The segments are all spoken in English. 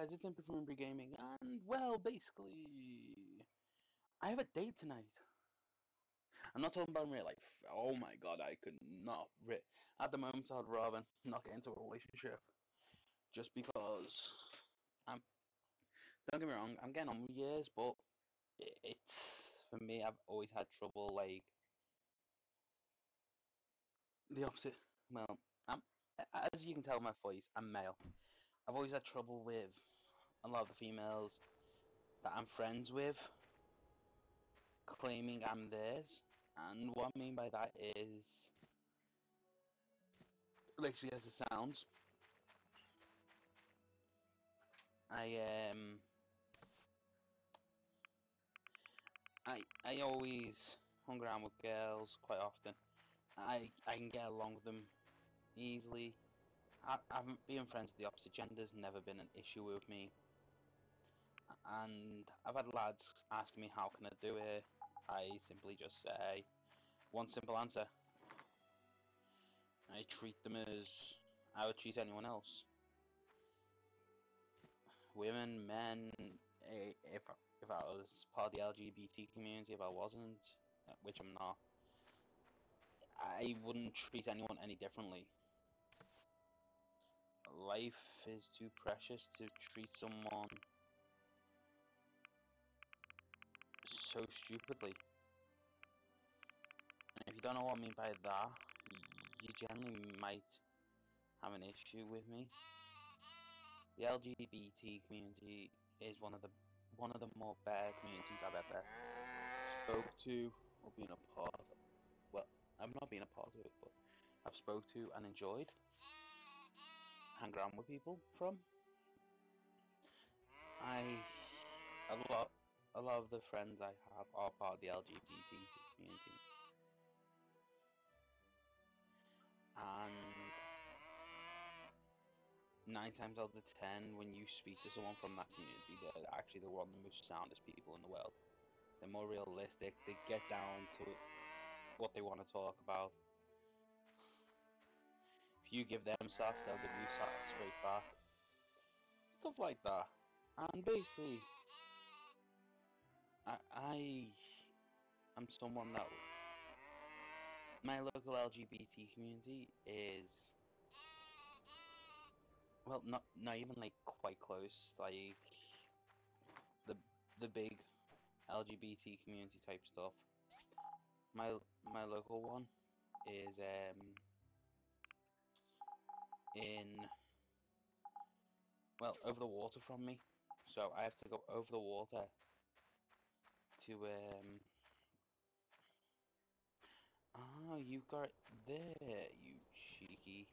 guys, it's Befriending Gaming, and well, basically, I have a date tonight. I'm not talking about in real life. Oh my god, I could not. At the moment, I'd rather not get into a relationship, just because. I'm. Don't get me wrong, I'm getting on with years, but it's for me. I've always had trouble, like the opposite. Well, I'm, as you can tell, my voice, I'm male. I've always had trouble with a lot of the females that I'm friends with claiming I'm theirs, and what I mean by that is, literally as it sounds, I I always hung around with girls quite often. I can get along with them easily. Being friends with the opposite gender's never been an issue with me, and I've had lads ask me how can I do it. I simply just say one simple answer. I treat them as I would treat anyone else. Women, men, if I was part of the LGBT community, if I wasn't, which I'm not, I wouldn't treat anyone any differently. Life is too precious to treat someone so stupidly. And if you don't know what I mean by that, you generally might have an issue with me. The LGBT community is one of the more better communities I've ever spoke to or been a part of. Well, I've not been a part of it, but I've spoke to and enjoyed hang around with people from. A lot of the friends I have are part of the LGBT community, and 9 times out of 10, when you speak to someone from that community, they're actually one of the most soundest people in the world. They're more realistic. They get down to what they want to talk about. If you give them socks, they'll give you socks straight back. Stuff like that. And basically, I am someone that my local LGBT community is, well, not even like quite close. Like the big LGBT community type stuff. My local one is in, well, over the water from me, so I have to go over the water to oh, you got it there, you cheeky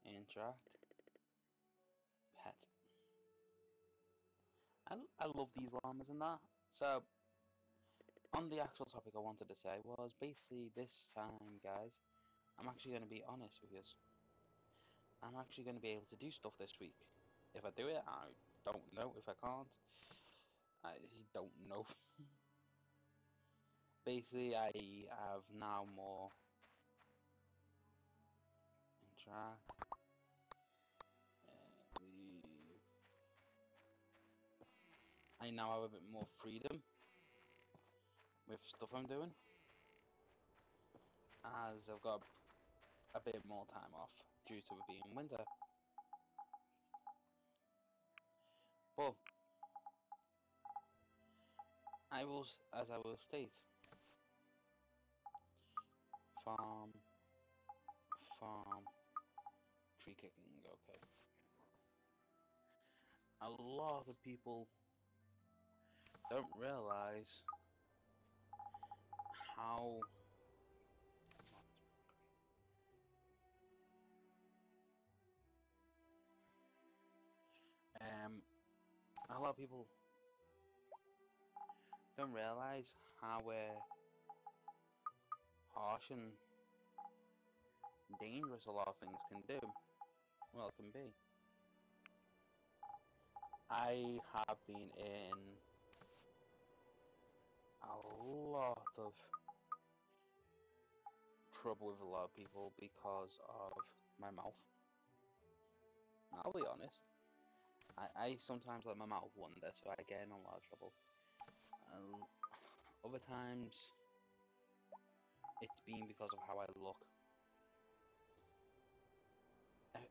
interact pet. I love these llamas and that. So on the actual topic I wanted to say was basically this time, guys, I'm actually going to be honest with you. I'm actually going to be able to do stuff this week. If I do it, I don't know. If I can't, I don't know. Basically, I have now more interact. I now have a bit more freedom with stuff I'm doing, as I've got a bit more time off due to it being winter. But as I will state, farm, tree kicking. Okay. A lot of people don't realize how a lot of people don't realize how harsh and dangerous a lot of things can do. Well, it can be. I have been in a lot of trouble with a lot of people because of my mouth. I'll be honest. I sometimes let my mouth wander, so I get in a lot of trouble. Other times, it's been because of how I look.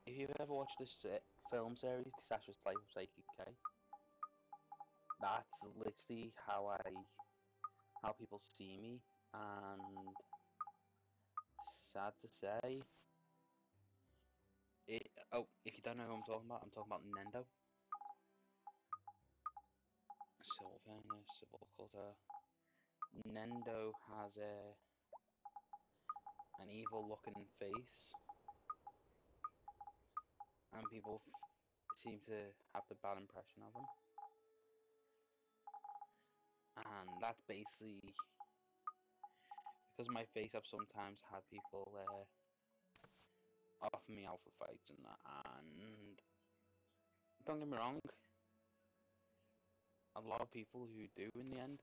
If you've ever watched this film series, Disastrous Life of Psychic K, that's literally how people see me, and sad to say, if you don't know who I'm talking about Nendo. Sylvanas, Sepulchre. Nendo has an evil looking face, and people seem to have the bad impression of him. And that's basically because of my face. I've sometimes had people offer me out for fights and that, and don't get me wrong, a lot of people who do in the end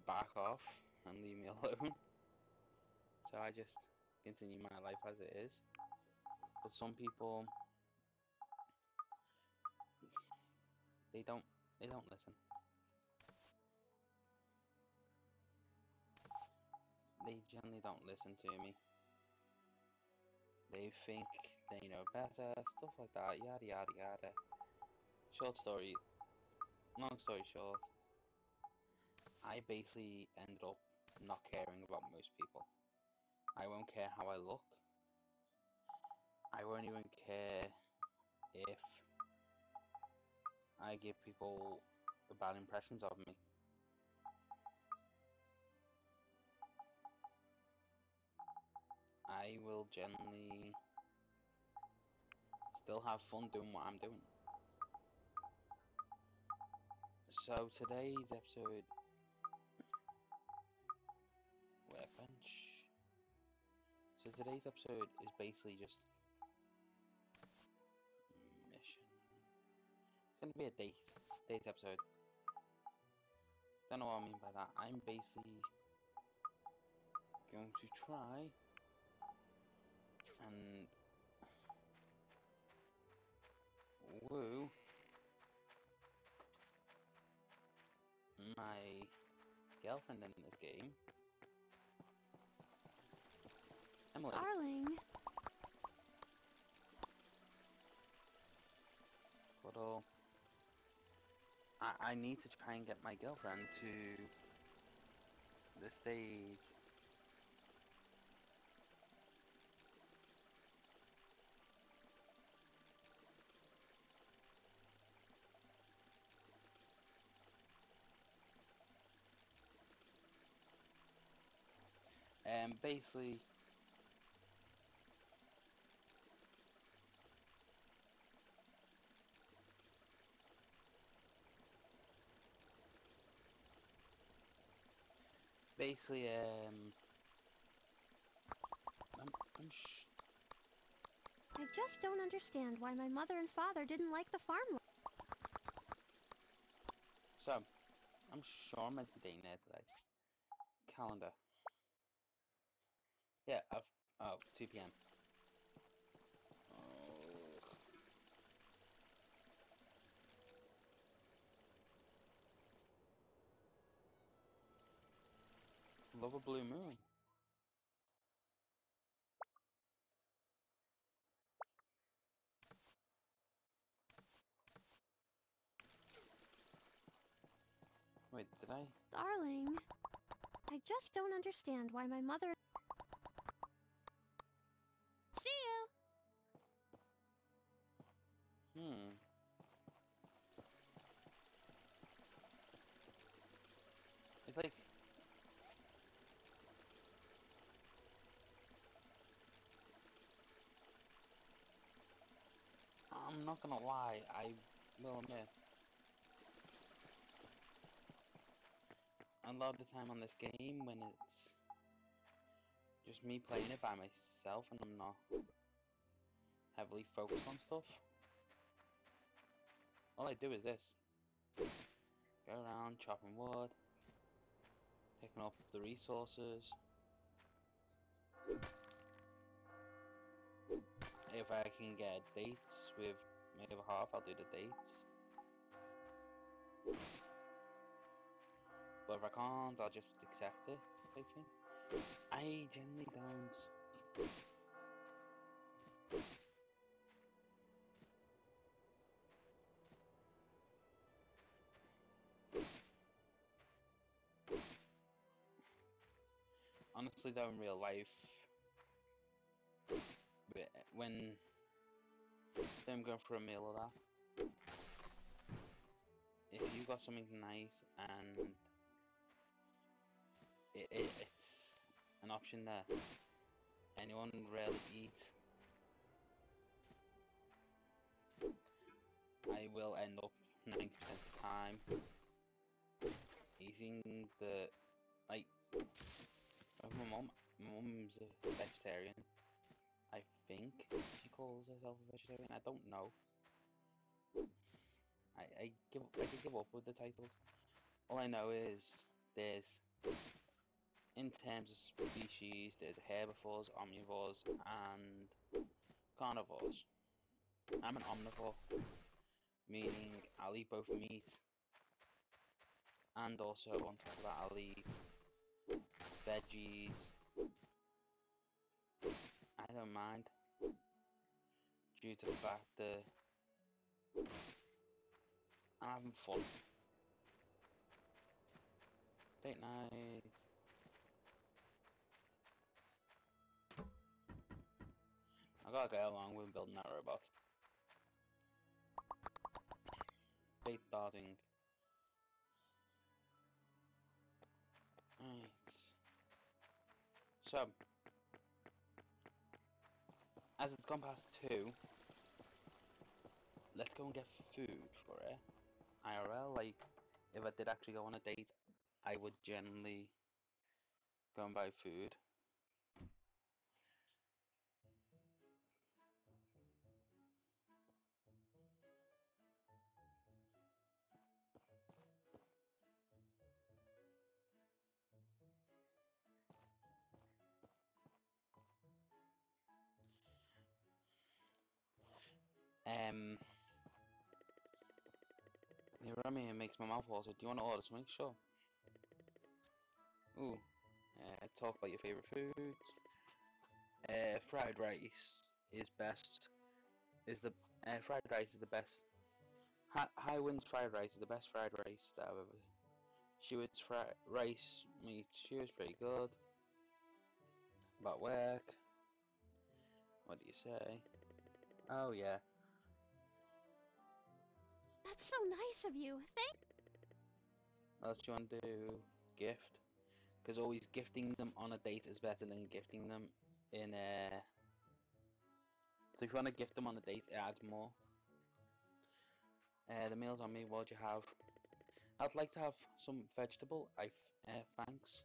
back off and leave me alone. So I just continue my life as it is. But some people, they don't listen. They generally don't listen to me. They think they know better, stuff like that, yada yada yada. Long story short, I basically ended up not caring about most people. I won't care how I look. I won't even care if I give people bad impressions of me. I will generally still have fun doing what I'm doing. So today's episode, workbench. So today's episode is basically just mission. It's gonna be a date episode. Don't know what I mean by that. I'm basically going to try and woo my girlfriend in this game, Emily. Darling. But I need to try and get my girlfriend to the stage. Basically, I just don't understand why my mother and father didn't like the farm. So, I'm sure I'm meant to be dating her today. Calendar. Yeah, 2 p.m. Oh. Love a blue moon. Wait, did I? Darling, I just don't understand why my mother... See you! It's like... I'm not gonna lie, I will admit, a lot of the time on this game, when it's just me playing it by myself and I'm not heavily focused on stuff, all I do is this. Go around chopping wood, picking up the resources. if I can get dates with my other half, I'll do the dates. But if I can't, I'll just accept it, type thing. I generally don't. Honestly, though, in real life, when I'm going for a meal or that, if you got something nice and it's an option that anyone rarely eats, I will end up 90% of the time eating the, like, my mum's a vegetarian. I think she calls herself a vegetarian. I don't know. I could give up with the titles. All I know is there's, in terms of species, there's herbivores, omnivores, and carnivores. I'm an omnivore, meaning I'll eat both meat and also on top of that I'll eat veggies. I don't mind, due to the fact that I'm having fun. Date night. I gotta get along with building that robot. Date starting. Right. So, as it's gone past 2, let's go and get food for it. IRL, like, if I did actually go on a date, I would generally go and buy food. You know what I mean? It makes my mouth water. Do you want to order something? Sure. Ooh. Talk about your favorite foods. Fried rice is best. Is the fried rice is the best. High Winds fried rice is the best fried rice that I've ever. Shewitt's fried rice meat stew is pretty good. About work. What do you say? Oh yeah. That's so nice of you. Thank. What else do you want to do? Gift. Because always gifting them on a date is better than gifting them in a. So if you want to gift them on a date, it adds more. The meals on me. What do you have? I'd like to have some vegetable. Thanks.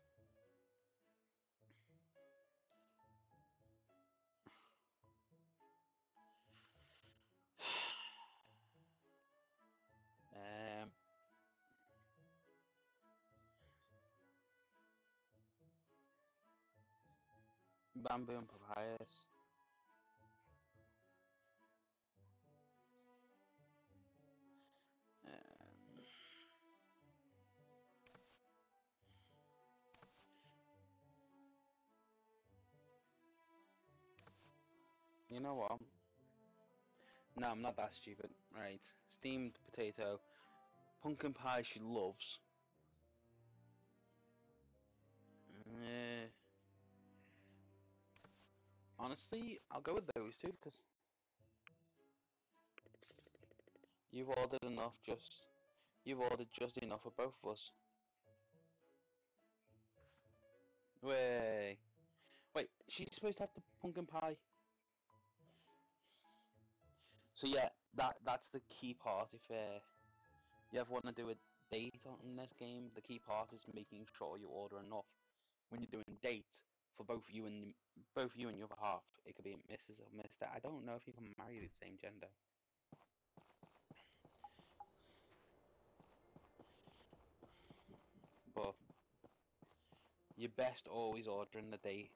um, Bamboo and papayas. Um, you know what? No, I'm not that stupid. Right. Steamed potato. Pumpkin pie she loves. Uh, Honestly, I'll go with those two because you've ordered enough. You've ordered just enough for both of us. Wait, wait. She's supposed to have the pumpkin pie. So yeah, that's the key part. If you ever want to do a date on this game, the key part is making sure you order enough. When you're doing dates for both you and your other half, it could be Mrs. or Mister. I don't know if you can marry the same gender, but you're best always ordering the date.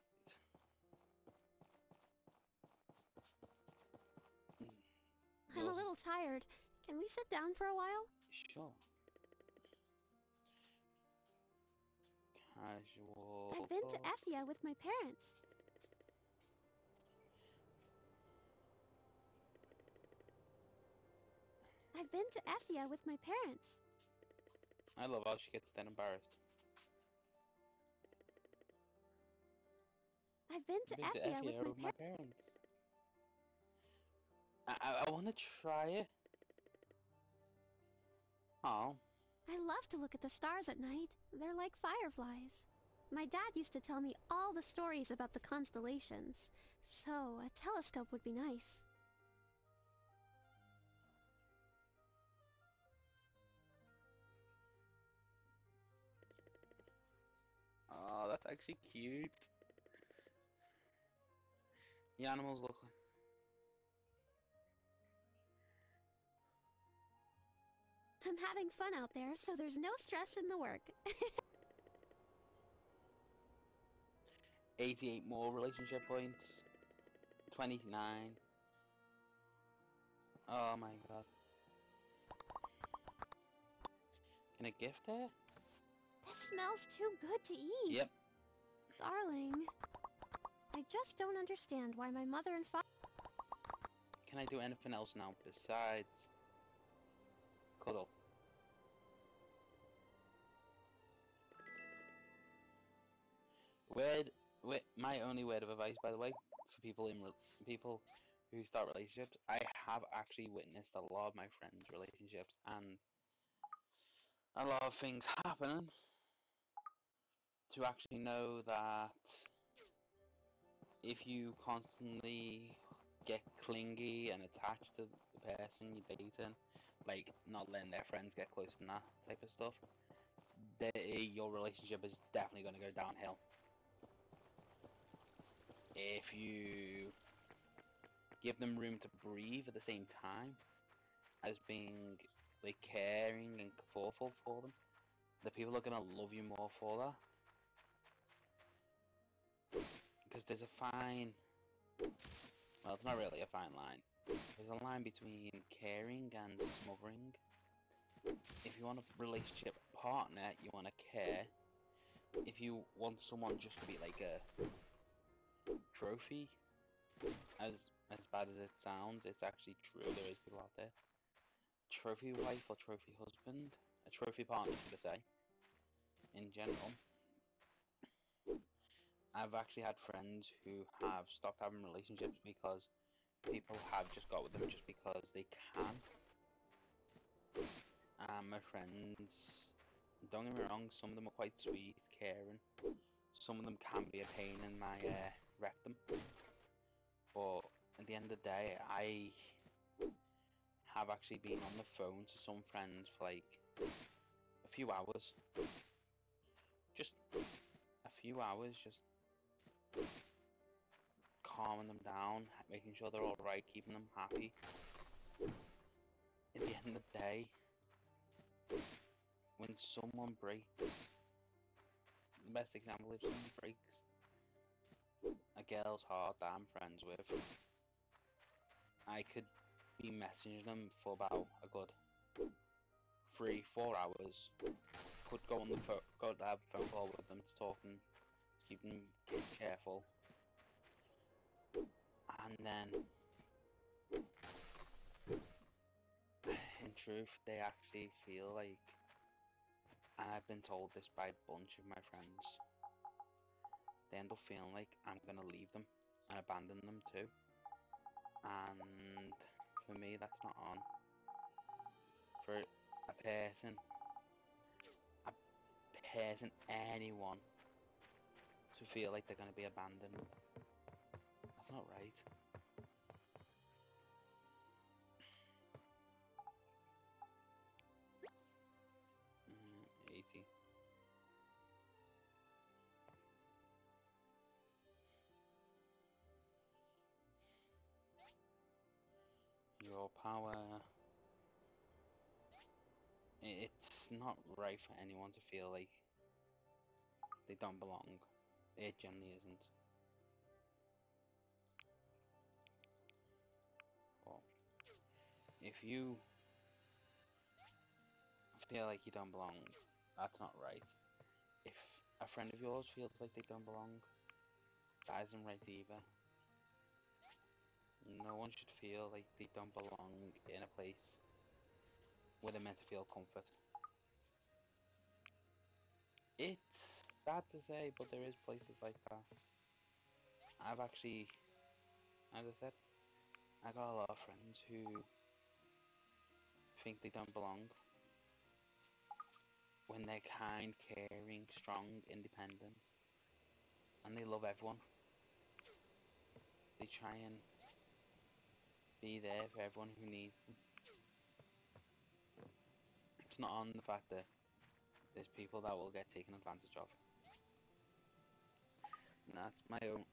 I'm a little tired. Can we sit down for a while? Sure. Casual. I've been to Ethia with my parents. I've been to Ethia with my parents. I love how she gets then embarrassed. I've been to Ethia with my parents. I want to try it. Oh. I love to look at the stars at night. They're like fireflies. My dad used to tell me all the stories about the constellations, so a telescope would be nice. Oh, that's actually cute. The animals look like... I'm having fun out there, so there's no stress in the work. 88 more relationship points. 29. Oh my god. Can I gift her? This smells too good to eat. Yep. Darling, I just don't understand why my mother and father... Can I do anything else now besides cuddle? My only word of advice, by the way, for people who start relationships, I have actually witnessed a lot of my friends' relationships and a lot of things happening to actually know that if you constantly get clingy and attached to the person you're dating, like not letting their friends get close to that type of stuff, your relationship is definitely going to go downhill. If you give them room to breathe at the same time as being like caring and thoughtful for them, the people are going to love you more for that. Because there's a fine, well, it's not really a fine line. There's a line between caring and smothering. If you want a relationship partner, you want to care. If you want someone just to be like a trophy, as bad as it sounds, it's actually true. There is people out there. Trophy wife or trophy husband, a trophy partner, should I say? In general, I've actually had friends who have stopped having relationships because people have just got with them just because they can. And my friends, don't get me wrong, some of them are quite sweet, caring. Some of them can be a pain in my rectum. But at the end of the day, I have actually been on the phone to some friends for like a few hours. Just a few hours, just calming them down, making sure they're alright, keeping them happy. At the end of the day, when someone breaks, the best example, if someone breaks a girl's heart that I'm friends with, I could be messaging them for about a good 3-4 hours. Could go on the phone, go to have a phone call with them to talk and to keep them careful. And then, in truth, they actually feel like, and I've been told this by a bunch of my friends, they end up feeling like I'm gonna leave them and abandon them too. And for me, that's not on. For a person, anyone, to feel like they're gonna be abandoned, that's not right. 80. Your power. It's not right for anyone to feel like they don't belong. It generally isn't. Oh. if you feel like you don't belong, that's not right. If a friend of yours feels like they don't belong, that isn't right either. No one should feel like they don't belong in a place where they're meant to feel comfort. It's sad to say, but there is places like that. I've actually, as I said, I got a lot of friends who think they don't belong when they're kind, caring, strong, independent, and they love everyone. They try and be there for everyone who needs them. It's not on the fact that there's people that will get taken advantage of. And that's my own.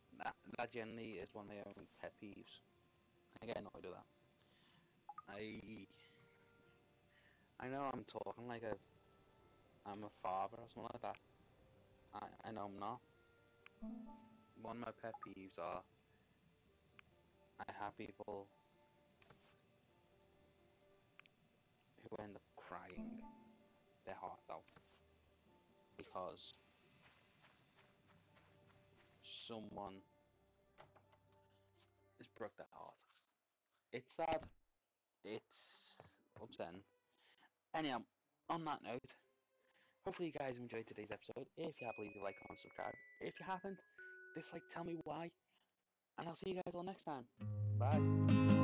That generally is one of my own pet peeves. I get annoyed with that. I know I'm talking like I'm a father or something like that. I know I'm not. One of my pet peeves are I have people who end up crying their hearts out because someone has broke their heart. It's sad. It's upsetting. Anyhow, on that note, hopefully you guys enjoyed today's episode. If you have, please like, comment, subscribe. If you haven't, dislike, tell me why. And I'll see you guys all next time. Bye.